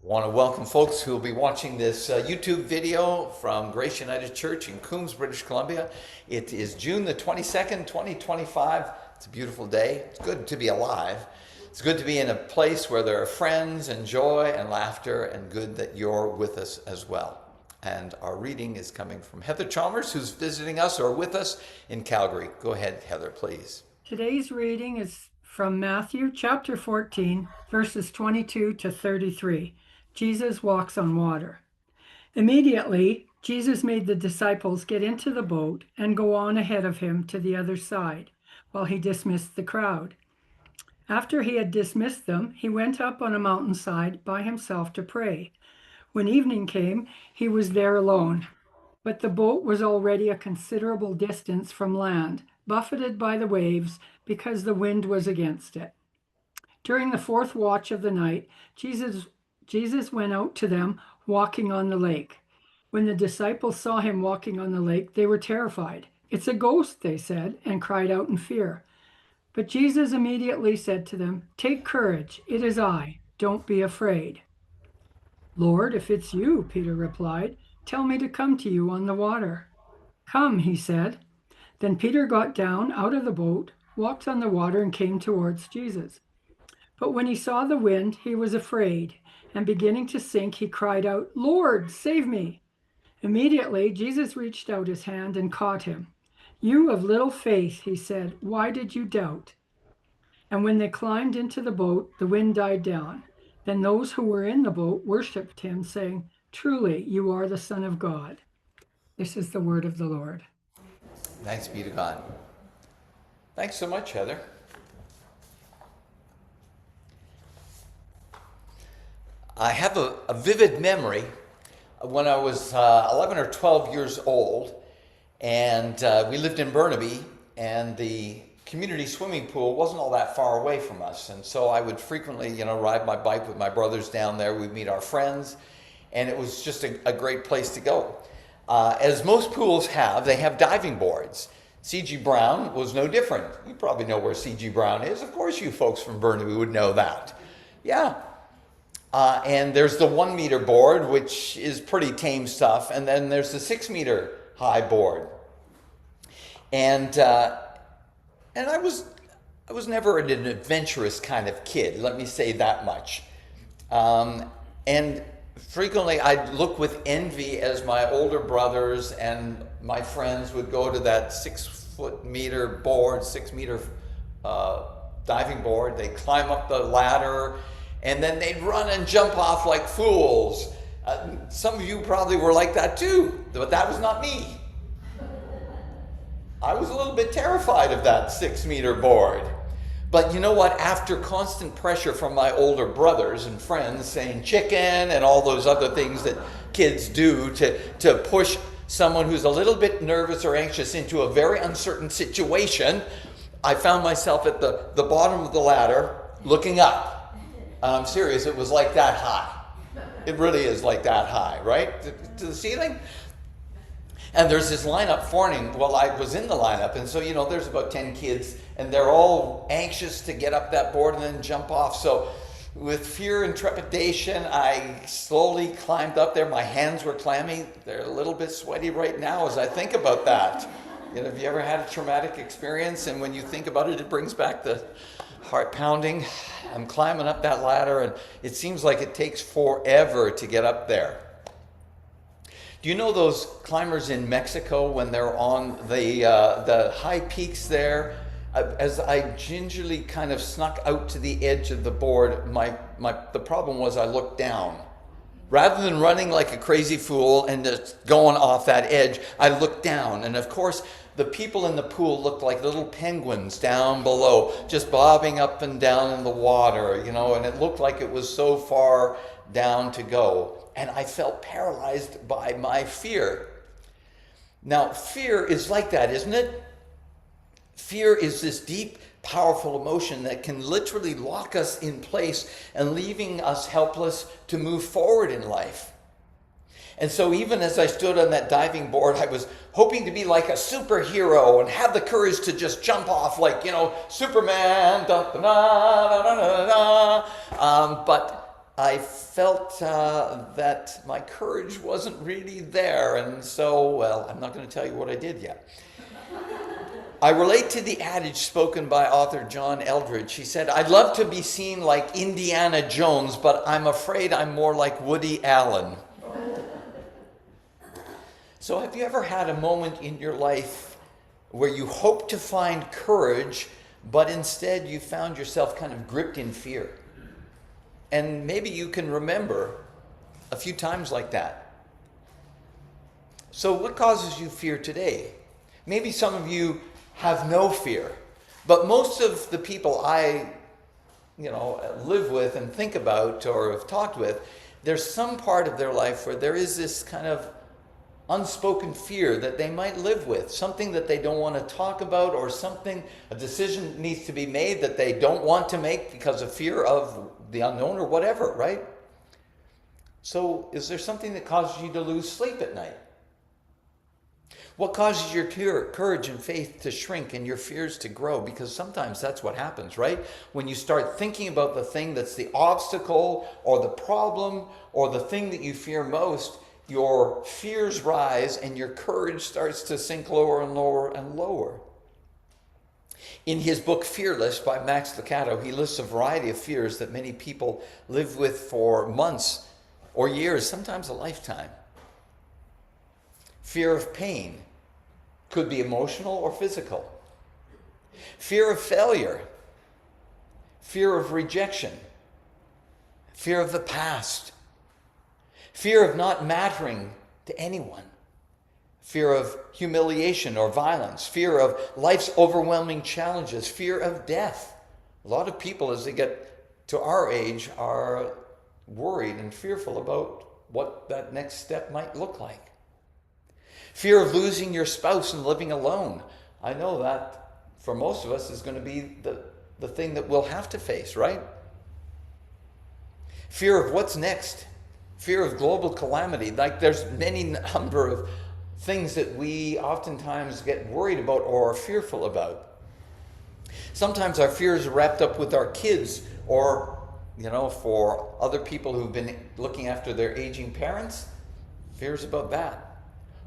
Want to welcome folks who will be watching this YouTube video from Grace United Church in Coombs, British Columbia. It is June the 22nd, 2025. It's a beautiful day. It's good to be alive. It's good to be in a place where there are friends and joy and laughter, and good that you're with us as well. And our reading is coming from Heather Chalmers, who's visiting us or with us in Calgary. Go ahead, Heather, please. Today's reading is from Matthew chapter 14, verses 22 to 33. Jesus walks on water. Immediately, Jesus made the disciples get into the boat and go on ahead of him to the other side, while he dismissed the crowd. After he had dismissed them, he went up on a mountainside by himself to pray. When evening came, he was there alone. But the boat was already a considerable distance from land, buffeted by the waves because the wind was against it. During the fourth watch of the night, Jesus went out to them walking on the lake. When the disciples saw him walking on the lake, they were terrified. "It's a ghost," they said, and cried out in fear. But Jesus immediately said to them, "Take courage, it is I. Don't be afraid." "Lord, if it's you," Peter replied, "tell me to come to you on the water." "Come," he said. Then Peter got down out of the boat, walked on the water, and came towards Jesus. But when he saw the wind, he was afraid, and beginning to sink, he cried out, "Lord, save me." Immediately, Jesus reached out his hand and caught him. "You of little faith," he said, "why did you doubt?" And when they climbed into the boat, the wind died down. Then those who were in the boat worshipped him, saying, "Truly, you are the Son of God." This is the word of the Lord. Thanks be to God. Thanks so much, Heather. I have a vivid memory when I was 11 or 12 years old, and we lived in Burnaby, and the community swimming pool wasn't all that far away from us. And so I would frequently, ride my bike with my brothers down there. We'd meet our friends, and it was just a great place to go. As most pools have, they have diving boards. C.G. Brown was no different. You probably know where C.G. Brown is. Of course you folks from Burnaby would know that. Yeah. And there's the 1 meter board, which is pretty tame stuff. And then there's the 6 meter high board. And I was never an adventurous kind of kid, let me say that much. And frequently I'd look with envy as my older brothers and my friends would go to that 6 meter board, 6 meter diving board. They'd climb up the ladder, and then they'd run and jump off like fools. Some of you probably were like that too, but that was not me. I was a little bit terrified of that 6 meter board. But you know what? After constant pressure from my older brothers and friends saying chicken and all those other things that kids do to push someone who's a little bit nervous or anxious into a very uncertain situation, I found myself at the bottom of the ladder looking up. I'm serious, it was like that high. It really is like that high, right? To the ceiling. And there's this lineup forming. Well, I was in the lineup, and so, there's about 10 kids, and they're all anxious to get up that board and then jump off. So with fear and trepidation, I slowly climbed up there. My hands were clammy. They're a little bit sweaty right now as I think about that. Have you ever had a traumatic experience, and when you think about it, it brings back the heart pounding? I'm climbing up that ladder, and it seems like it takes forever to get up there. Do you know those climbers in Mexico when they're on the high peaks there? As I gingerly kind of snuck out to the edge of the board, the problem was I looked down. Rather than running like a crazy fool and just going off that edge, I looked down. And of course, the people in the pool looked like little penguins down below, just bobbing up and down in the water, and it looked like it was so far down to go. And I felt paralyzed by my fear. Now, fear is like that, isn't it? Fear is this deep, powerful emotion that can literally lock us in place and leaving us helpless to move forward in life. And so even as I stood on that diving board, I was hoping to be like a superhero and have the courage to just jump off like, Superman, da, da, da, da, da, da, da. But I felt that my courage wasn't really there. And so, well, I'm not going to tell you what I did yet. I relate to the adage spoken by author John Eldridge. He said, I'd love to be seen like Indiana Jones, but I'm afraid I'm more like Woody Allen. So have you ever had a moment in your life where you hoped to find courage, but instead you found yourself kind of gripped in fear? And maybe you can remember a few times like that. So what causes you fear today? Maybe some of you have no fear, but most of the people I live with and think about or have talked with, there's some part of their life where there is this kind of unspoken fear that they might live with, something that they don't want to talk about, or something, a decision needs to be made that they don't want to make because of fear of the unknown or whatever, right? So is there something that causes you to lose sleep at night? What causes your courage and faith to shrink and your fears to grow? Because sometimes that's what happens, right? When you start thinking about the thing that's the obstacle or the problem or the thing that you fear most, your fears rise and your courage starts to sink lower and lower and lower. In his book Fearless by Max Lucado, he lists a variety of fears that many people live with for months or years, sometimes a lifetime. Fear of pain could be emotional or physical. Fear of failure. Fear of rejection. Fear of the past. Fear of not mattering to anyone. Fear of humiliation or violence. Fear of life's overwhelming challenges. Fear of death. A lot of people, as they get to our age, are worried and fearful about what that next step might look like. Fear of losing your spouse and living alone. I know that for most of us is going to be the thing that we'll have to face, right? Fear of what's next. Fear of global calamity. Like there's many number of things that we oftentimes get worried about or are fearful about. Sometimes our fears are wrapped up with our kids or, for other people who've been looking after their aging parents, fears about that.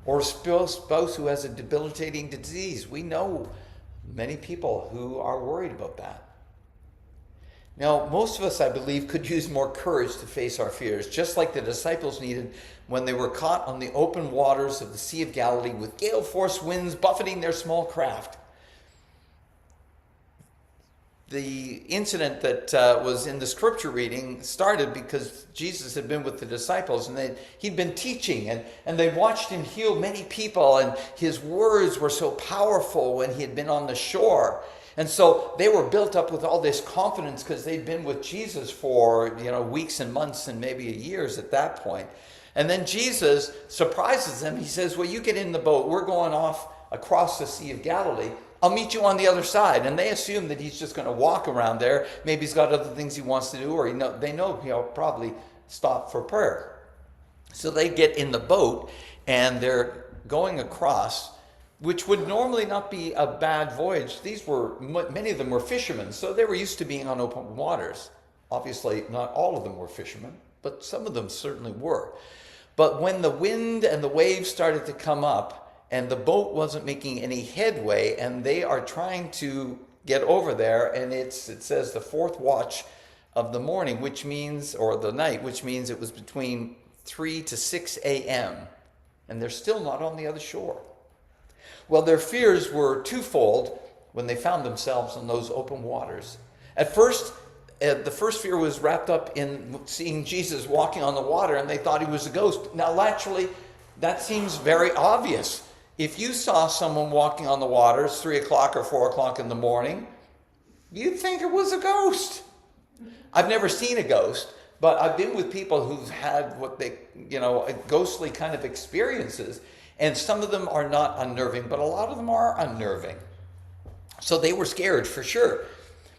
Or a spouse who has a debilitating disease. We know many people who are worried about that. Now, most of us, I believe, could use more courage to face our fears, just like the disciples needed when they were caught on the open waters of the Sea of Galilee with gale-force winds buffeting their small craft. The incident that was in the scripture reading started because Jesus had been with the disciples and he'd been teaching and they watched him heal many people, and his words were so powerful when he had been on the shore. And so they were built up with all this confidence because they'd been with Jesus for weeks and months and maybe years at that point. And then Jesus surprises them. He says, well, you get in the boat. We're going off across the Sea of Galilee. I'll meet you on the other side. And they assume that he's just going to walk around there. Maybe he's got other things he wants to do, or they know he'll probably stop for prayer. So they get in the boat and they're going across, which would normally not be a bad voyage. Many of them were fishermen, so they were used to being on open waters. Obviously, not all of them were fishermen, but some of them certainly were. But when the wind and the waves started to come up, and the boat wasn't making any headway, and they are trying to get over there, and it says the fourth watch of the morning, or the night, which means it was between 3 to 6 a.m., and they're still not on the other shore. Well, their fears were twofold when they found themselves on those open waters. At first, the first fear was wrapped up in seeing Jesus walking on the water, and they thought he was a ghost. Now, naturally, that seems very obvious. If you saw someone walking on the water, it's 3 o'clock or 4 o'clock in the morning, you'd think it was a ghost. I've never seen a ghost, but I've been with people who've had ghostly kind of experiences. And some of them are not unnerving, but a lot of them are unnerving. So they were scared for sure.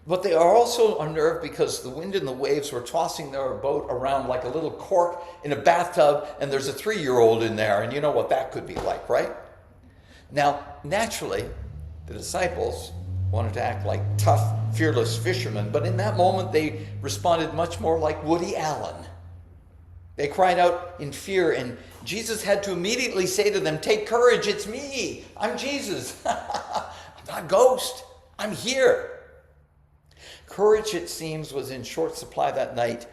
But they are also unnerved because the wind and the waves were tossing their boat around like a little cork in a bathtub, and there's a 3-year-old in there, and you know what that could be like, right? Now, naturally, the disciples wanted to act like tough fearless fishermen, but in that moment they responded much more like Woody Allen. They cried out in fear, and Jesus had to immediately say to them, "Take courage, it's me. I'm Jesus. I'm not a ghost. I'm here." Courage, it seems, was in short supply that night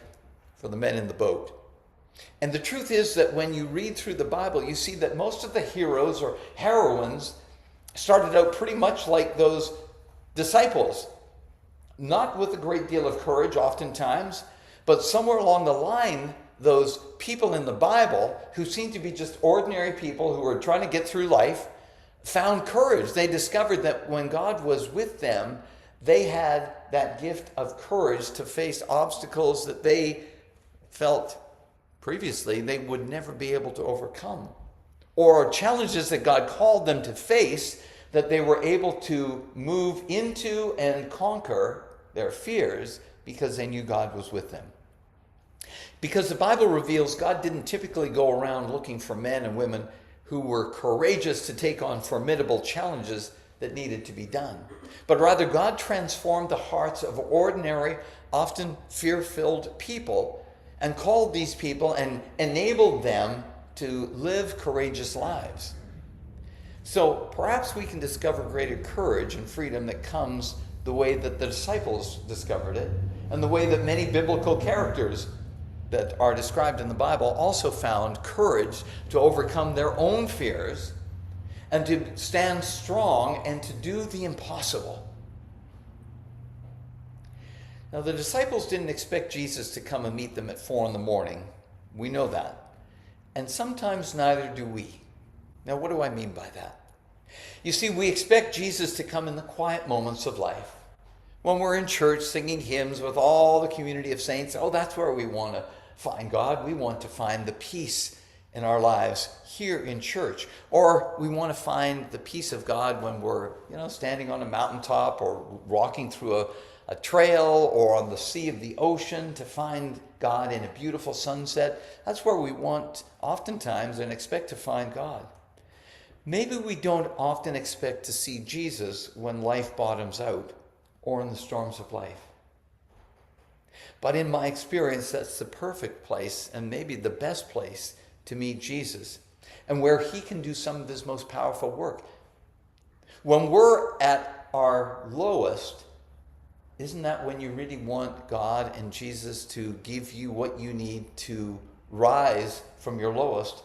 for the men in the boat. And the truth is that when you read through the Bible, you see that most of the heroes or heroines started out pretty much like those disciples. Not with a great deal of courage oftentimes, but somewhere along the line, those people in the Bible who seem to be just ordinary people who were trying to get through life found courage. They discovered that when God was with them, they had that gift of courage to face obstacles that they felt previously they would never be able to overcome, or challenges that God called them to face that they were able to move into and conquer their fears because they knew God was with them. Because the Bible reveals God didn't typically go around looking for men and women who were courageous to take on formidable challenges that needed to be done. But rather, God transformed the hearts of ordinary, often fear-filled people and called these people and enabled them to live courageous lives. So perhaps we can discover greater courage and freedom that comes the way that the disciples discovered it, and the way that many biblical characters that are described in the Bible also found courage to overcome their own fears and to stand strong and to do the impossible. Now, the disciples didn't expect Jesus to come and meet them at 4 a.m. We know that. And sometimes neither do we. Now, what do I mean by that? You see, we expect Jesus to come in the quiet moments of life. When we're in church singing hymns with all the community of saints, oh, that's where we want to find God. We want to find the peace in our lives here in church. Or we want to find the peace of God when we're, standing on a mountaintop or walking through a trail or on the sea of the ocean to find God in a beautiful sunset. That's where we want oftentimes and expect to find God. Maybe we don't often expect to see Jesus when life bottoms out or in the storms of life. But in my experience, that's the perfect place and maybe the best place to meet Jesus and where he can do some of his most powerful work. When we're at our lowest, isn't that when you really want God and Jesus to give you what you need to rise from your lowest,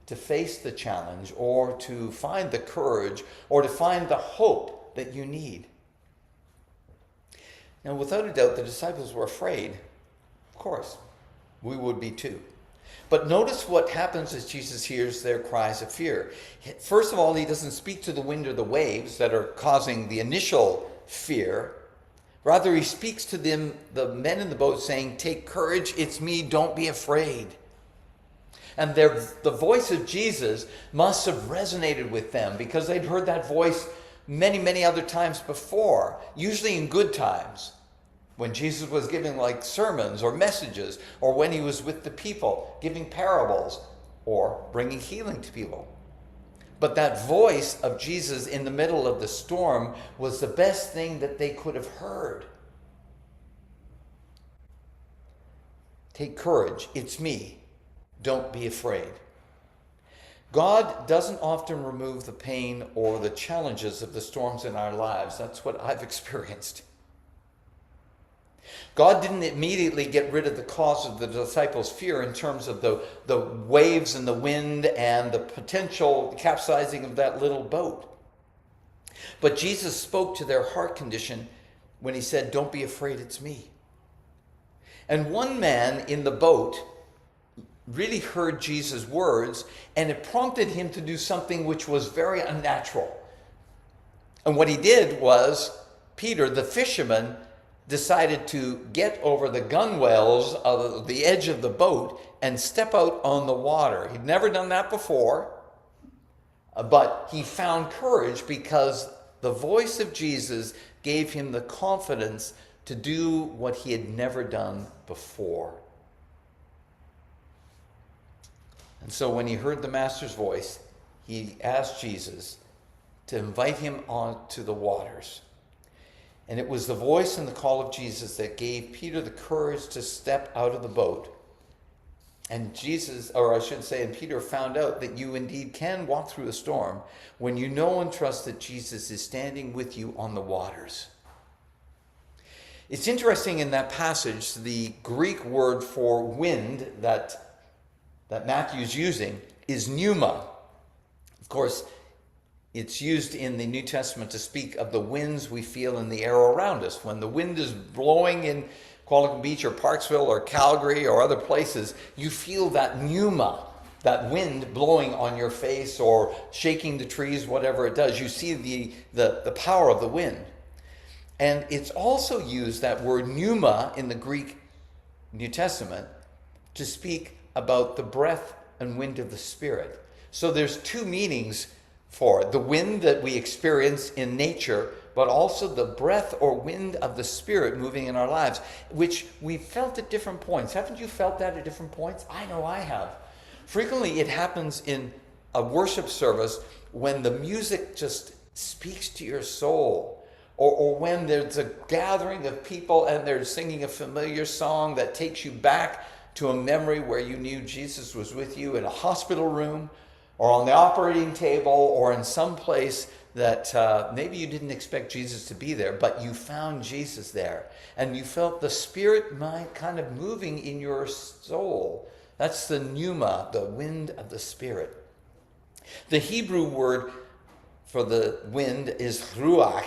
to face the challenge, or to find the courage, or to find the hope that you need? Now, without a doubt, the disciples were afraid. Of course, we would be too. But notice what happens as Jesus hears their cries of fear. First of all, he doesn't speak to the wind or the waves that are causing the initial fear. Rather, he speaks to them, the men in the boat, saying, "Take courage, it's me, don't be afraid." And the voice of Jesus must have resonated with them because they'd heard that voice many, many other times before, usually in good times, when Jesus was giving like sermons or messages, or when he was with the people giving parables or bringing healing to people. But that voice of Jesus in the middle of the storm was the best thing that they could have heard. Take courage, it's me. Don't be afraid. God doesn't often remove the pain or the challenges of the storms in our lives. That's what I've experienced. God didn't immediately get rid of the cause of the disciples' fear in terms of the waves and the wind and the potential capsizing of that little boat. But Jesus spoke to their heart condition when he said, "Don't be afraid, it's me." And one man in the boat really heard Jesus' words, and it prompted him to do something which was very unnatural. And what he did was, Peter, the fisherman, decided to get over the gunwales of the edge of the boat and step out on the water. He'd never done that before, but he found courage because the voice of Jesus gave him the confidence to do what he had never done before. And so when he heard the Master's voice, he asked Jesus to invite him onto the waters. And it was the voice and the call of Jesus that gave Peter the courage to step out of the boat. And Jesus, or I should say, and Peter found out that you indeed can walk through a storm when you know and trust that Jesus is standing with you on the waters. It's interesting in that passage, the Greek word for wind that Matthew's using is pneuma. Of course, it's used in the New Testament to speak of the winds we feel in the air around us. When the wind is blowing in Qualicum Beach or Parksville or Calgary or other places, you feel that pneuma, that wind blowing on your face or shaking the trees, whatever it does. You see the power of the wind. And it's also used, that word pneuma in the Greek New Testament, to speak about the breath and wind of the Spirit. So there's two meanings for it. The wind that we experience in nature, but also the breath or wind of the Spirit moving in our lives, which we've felt at different points. Haven't you felt that at different points? I know I have. Frequently it happens in a worship service when the music just speaks to your soul, or when there's a gathering of people and they're singing a familiar song that takes you back to a memory where you knew Jesus was with you in a hospital room, or on the operating table, or in some place that maybe you didn't expect Jesus to be there, but you found Jesus there. And you felt the Spirit mind kind of moving in your soul. That's the pneuma, the wind of the Spirit. The Hebrew word for the wind is ruach,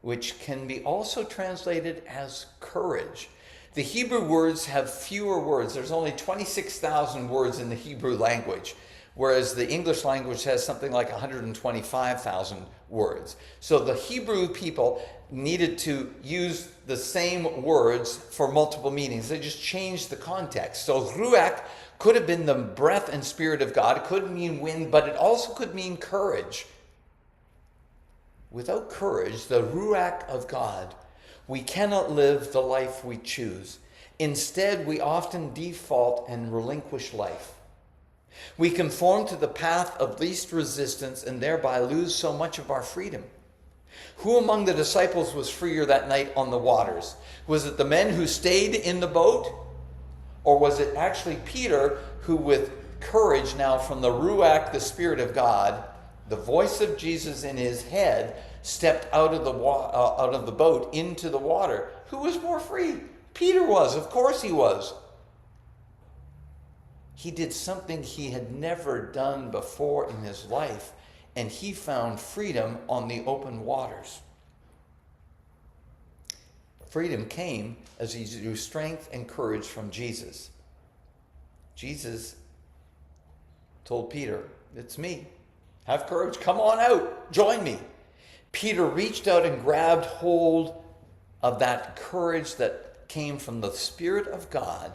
which can be also translated as courage. The Hebrew words have fewer words. There's only 26,000 words in the Hebrew language, whereas the English language has something like 125,000 words. So the Hebrew people needed to use the same words for multiple meanings. They just changed the context. So ruach could have been the breath and spirit of God. It could mean wind, but it also could mean courage. Without courage, the ruach of God, we cannot live the life we choose. Instead, we often default and relinquish life. We conform to the path of least resistance and thereby lose so much of our freedom. Who among the disciples was freer that night on the waters? Was it the men who stayed in the boat? Or was it actually Peter who, with courage now from the ruach, the Spirit of God, the voice of Jesus in his head, stepped out of the boat into the water? Who was more free? Peter was. Of course he was. He did something he had never done before in his life, and he found freedom on the open waters. Freedom came as he drew strength and courage from Jesus. Jesus told Peter, "It's me. Have courage. Come on out. Join me." Peter reached out and grabbed hold of that courage that came from the Spirit of God,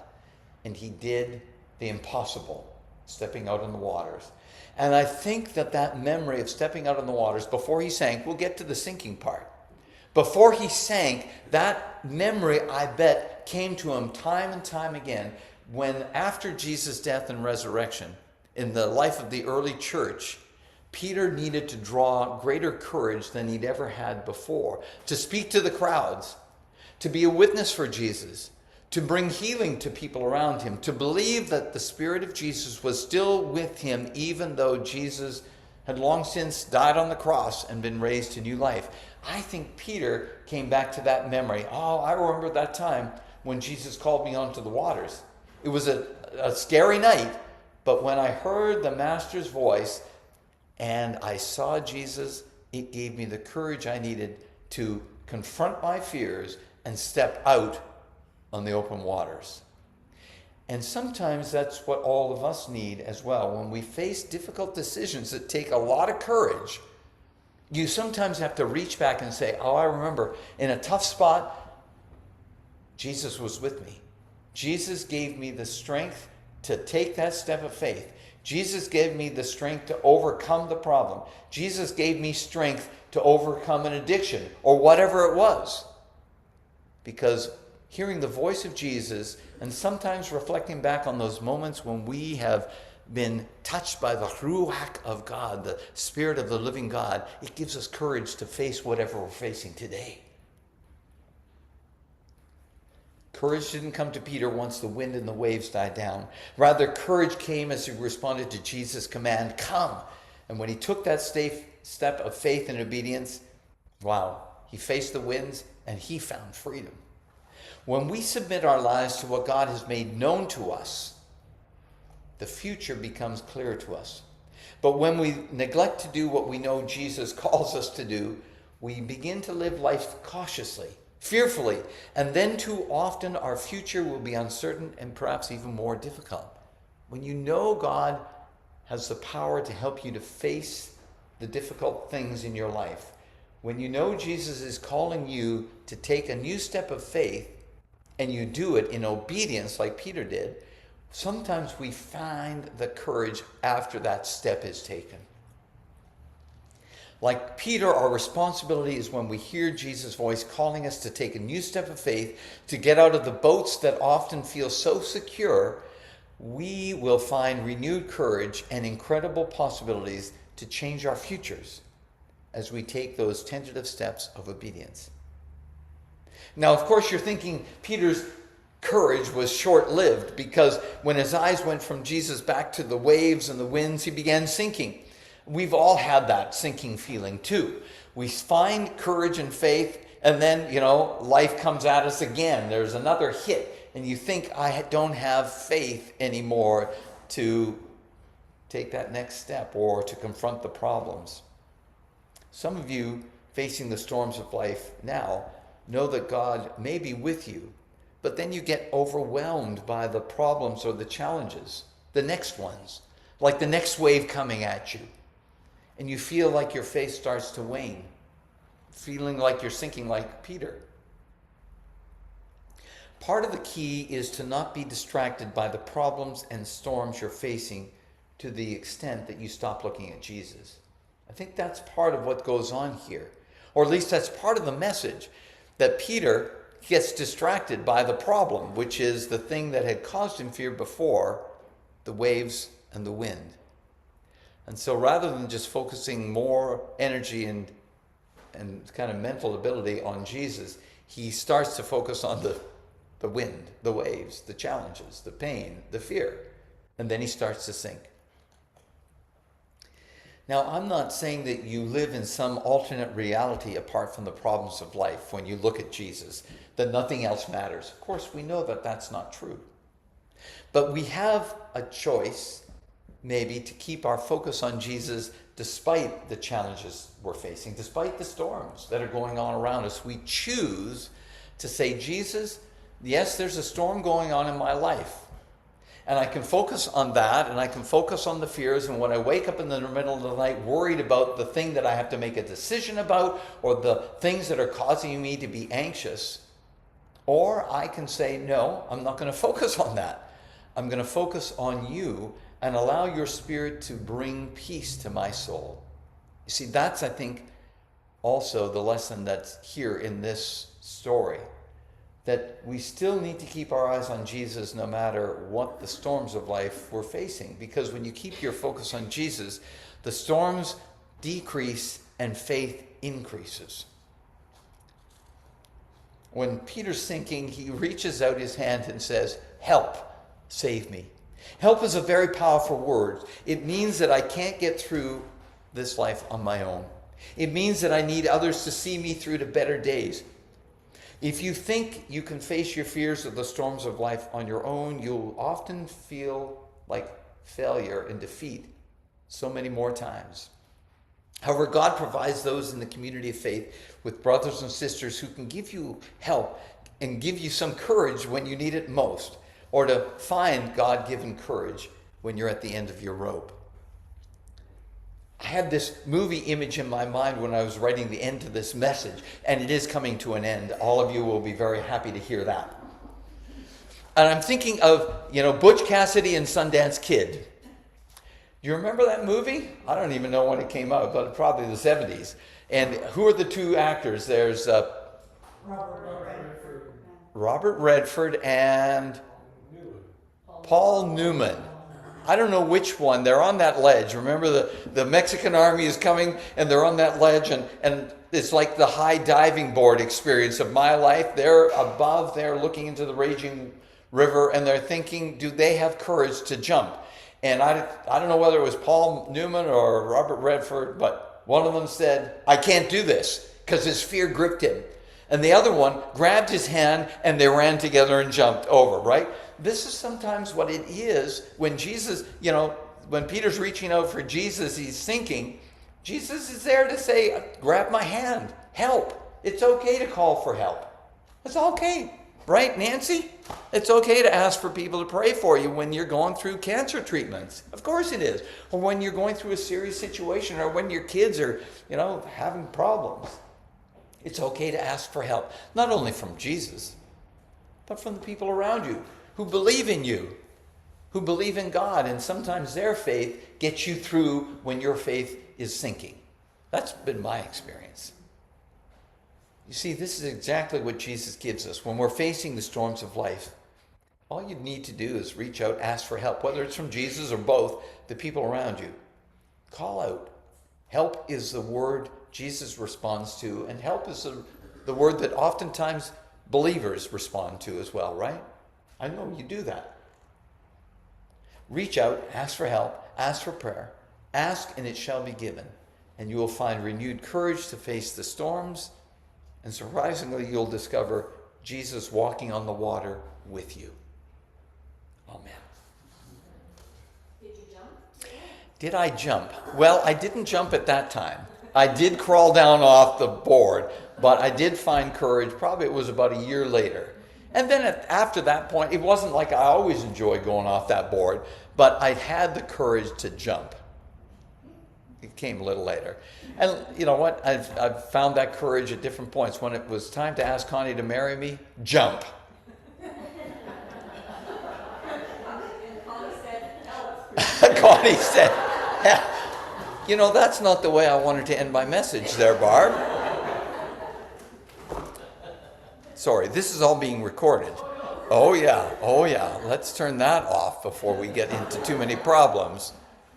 and he did the impossible, stepping out in the waters. And I think that memory of stepping out in the waters before he sank, we'll get to the sinking part. Before he sank, that memory, I bet, came to him time and time again when, after Jesus' death and resurrection, in the life of the early church, Peter needed to draw greater courage than he'd ever had before, to speak to the crowds, to be a witness for Jesus, to bring healing to people around him, to believe that the Spirit of Jesus was still with him, even though Jesus had long since died on the cross and been raised to new life. I think Peter came back to that memory. Oh, I remember that time when Jesus called me onto the waters. It was a scary night, but when I heard the Master's voice and I saw Jesus, it gave me the courage I needed to confront my fears and step out on the open waters. And sometimes that's what all of us need as well. When we face difficult decisions that take a lot of courage, you sometimes have to reach back and say, "Oh, I remember in a tough spot, Jesus was with me. Jesus gave me the strength to take that step of faith. Jesus gave me the strength to overcome the problem. Jesus gave me strength to overcome an addiction," or whatever it was. Because hearing the voice of Jesus and sometimes reflecting back on those moments when we have been touched by the ruach of God, the Spirit of the living God, it gives us courage to face whatever we're facing today. Courage didn't come to Peter once the wind and the waves died down. Rather, courage came as he responded to Jesus' command, come. And when he took that step of faith and obedience, wow, he faced the winds and he found freedom. When we submit our lives to what God has made known to us, the future becomes clear to us. But when we neglect to do what we know Jesus calls us to do, we begin to live life cautiously, fearfully, and then too often our future will be uncertain and perhaps even more difficult. When you know God has the power to help you to face the difficult things in your life, when you know Jesus is calling you to take a new step of faith and you do it in obedience like Peter did, sometimes we find the courage after that step is taken. Like Peter, our responsibility is when we hear Jesus' voice calling us to take a new step of faith, to get out of the boats that often feel so secure, we will find renewed courage and incredible possibilities to change our futures as we take those tentative steps of obedience. Now, of course, you're thinking Peter's courage was short-lived, because when his eyes went from Jesus back to the waves and the winds, he began sinking. We've all had that sinking feeling too. We find courage and faith, and then, life comes at us again. There's another hit, and you think, I don't have faith anymore to take that next step or to confront the problems. Some of you facing the storms of life now know that God may be with you, but then you get overwhelmed by the problems or the challenges, the next ones, like the next wave coming at you. And you feel like your faith starts to wane, feeling like you're sinking like Peter. Part of the key is to not be distracted by the problems and storms you're facing to the extent that you stop looking at Jesus. I think that's part of what goes on here, or at least that's part of the message, that Peter gets distracted by the problem, which is the thing that had caused him fear before, the waves and the wind. And so rather than just focusing more energy and kind of mental ability on Jesus, he starts to focus on the wind, the waves, the challenges, the pain, the fear, and then he starts to sink. Now, I'm not saying that you live in some alternate reality apart from the problems of life when you look at Jesus, that nothing else matters. Of course, we know that that's not true. But we have a choice, maybe, to keep our focus on Jesus despite the challenges we're facing, despite the storms that are going on around us. We choose to say, Jesus, yes, there's a storm going on in my life. And I can focus on that, and I can focus on the fears. And when I wake up in the middle of the night worried about the thing that I have to make a decision about, or the things that are causing me to be anxious, or I can say, no, I'm not going to focus on that. I'm going to focus on you and allow your Spirit to bring peace to my soul. You see, that's, I think, also the lesson that's here in this story. That we still need to keep our eyes on Jesus no matter what the storms of life we're facing. Because when you keep your focus on Jesus, the storms decrease and faith increases. When Peter's sinking, he reaches out his hand and says, help, save me. Help is a very powerful word. It means that I can't get through this life on my own. It means that I need others to see me through to better days. If you think you can face your fears of the storms of life on your own, you'll often feel like failure and defeat so many more times. However, God provides those in the community of faith with brothers and sisters who can give you help and give you some courage when you need it most, or to find God-given courage when you're at the end of your rope. I had this movie image in my mind when I was writing the end to this message, and it is coming to an end. All of you will be very happy to hear that. And I'm thinking of, Butch Cassidy and Sundance Kid. Do you remember that movie? I don't even know when it came out, but probably the 70s. And who are the two actors? There's Robert Redford and Paul Newman. I don't know which one. They're on that ledge. Remember, the Mexican army is coming, and they're on that ledge, and it's like the high diving board experience of my life. They're above, they're looking into the raging river, and they're thinking, do they have courage to jump? And I don't know whether it was Paul Newman or Robert Redford, but one of them said, I can't do this, because his fear gripped him. And the other one grabbed his hand, and they ran together and jumped over, right? This is sometimes what it is when Jesus, when Peter's reaching out for Jesus, he's thinking, Jesus is there to say, grab my hand, help. It's okay to call for help. It's okay, right, Nancy? It's okay to ask for people to pray for you when you're going through cancer treatments. Of course it is. Or when you're going through a serious situation, or when your kids are, having problems. It's okay to ask for help, not only from Jesus, but from the people around you who believe in you, who believe in God, and sometimes their faith gets you through when your faith is sinking. That's been my experience. You see, this is exactly what Jesus gives us when we're facing the storms of life. All you need to do is reach out, ask for help, whether it's from Jesus or both, the people around you. Call out. Help is the word Jesus responds to, and help is the word that oftentimes believers respond to as well, right? I know you do that. Reach out, ask for help, ask for prayer. Ask and it shall be given. And you will find renewed courage to face the storms. And surprisingly, you'll discover Jesus walking on the water with you. Amen. Did you jump? Did I jump? Well, I didn't jump at that time. I did crawl down off the board, but I did find courage. Probably it was about a year later. And then after that point, it wasn't like I always enjoyed going off that board, but I had the courage to jump. It came a little later. And you know what? I've found that courage at different points. When it was time to ask Connie to marry me, jump. And Connie said, help. Connie said, that's not the way I wanted to end my message there, Barb. Sorry, this is all being recorded. Oh yeah. Let's turn that off before we get into too many problems.